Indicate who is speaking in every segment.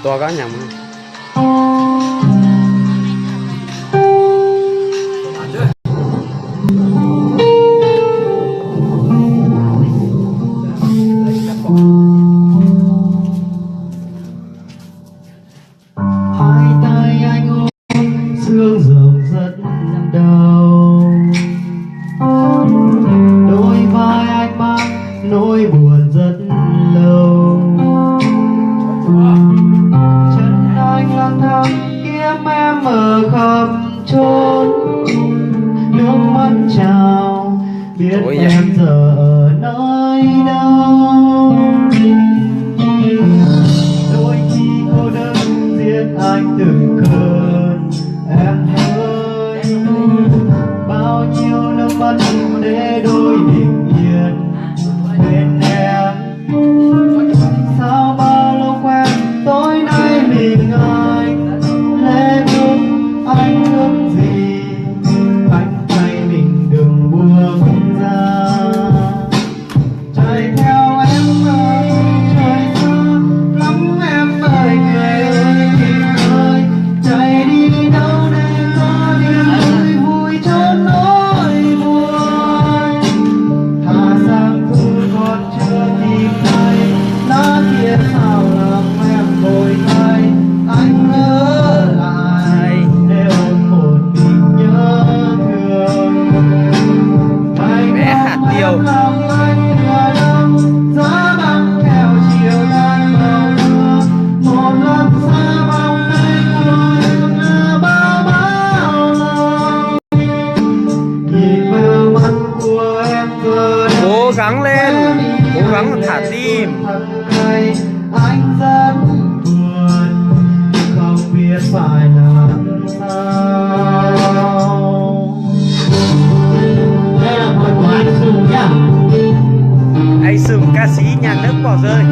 Speaker 1: To cá nhầm.
Speaker 2: Hai tay anh ôm sương rồng rất đau, đôi vai anh mang nỗi buồn rất lâu. Chân anh lang thang kiếm em ở khắp chốn, nước mắt trào biết em giờ ở nơi đâu. Đôi khi cô đơn giết anh từng cơn em ơi, bao nhiêu nước mắt để đôi bình yên bên em. Sao bao lâu quen tối nay mình anh lẽ bước anh ước gì cánh tay mình đừng buông ra. Chạy theo em ơi trời xa lắm em ơi, người ơi tình ơi chạy đi đâu để có niềm vui vui cho nỗi buồn. Thả sang thu còn chưa kịp thấy lá kia sao làm em vội tay. Anh ở lại để ôm một mình nhớ thương.
Speaker 1: Bé hạt điều.
Speaker 2: Lòng anh mùa đông gió băng theo chiều tan màu mưa. Một lần xa vòng tay của em là bao lâu. Nhìn vào mắt của em giờ đây
Speaker 1: Cố gắng lên, cố gắng thả tim.
Speaker 2: anh rất buồn không biết phải làm sao. Đây là buổi của anh Sừng nhá.
Speaker 1: Anh Sừng ca sĩ nhà nước bỏ rơi.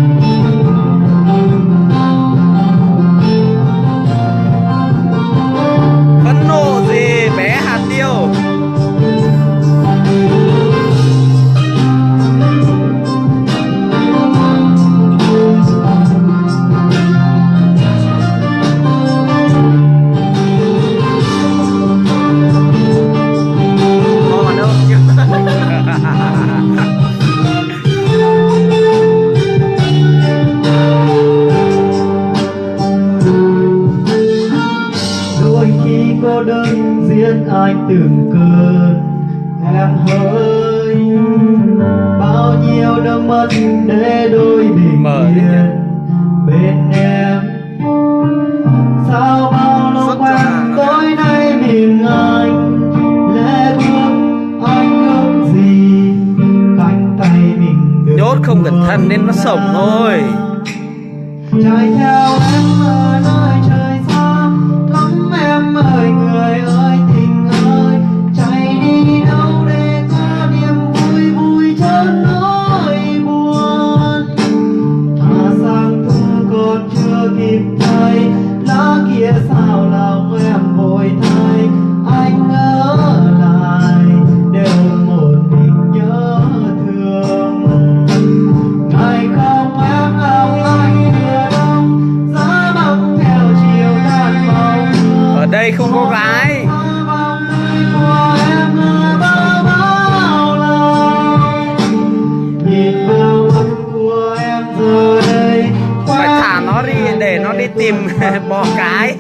Speaker 1: Phẫn nộ gì bé hạt tiêu.
Speaker 2: Đôi khi cô đơn giết anh từng cơn em hỡi, bao nhiêu nước mắt để đôi bình yên bên em. Sao bao lâu quen tối nay mình anh lẽ bước anh ước gì cánh tay mình đừng
Speaker 1: Nhốt không cẩn thận nên nó sổng thôi.
Speaker 2: chạy theo em ở nơi trời xa lắm em ơi, người ơi tình ơi chạy đi đâu để có niềm vui vui cho nỗi buồn. Thả sang thu còn chưa kịp thấy lá kia sao lòng em vội thay. Anh ở lại để ôm một mình nhớ thương. Ngày không em lòng anh mùa đông giá băng theo chiều tan màu mưa.
Speaker 1: Ở đây không có gái.
Speaker 2: Vòng tay của em là bao lâu. Nhìn vào mắt của em giờ đây
Speaker 1: Phải thả nó đi để nó đi tìm bò cái.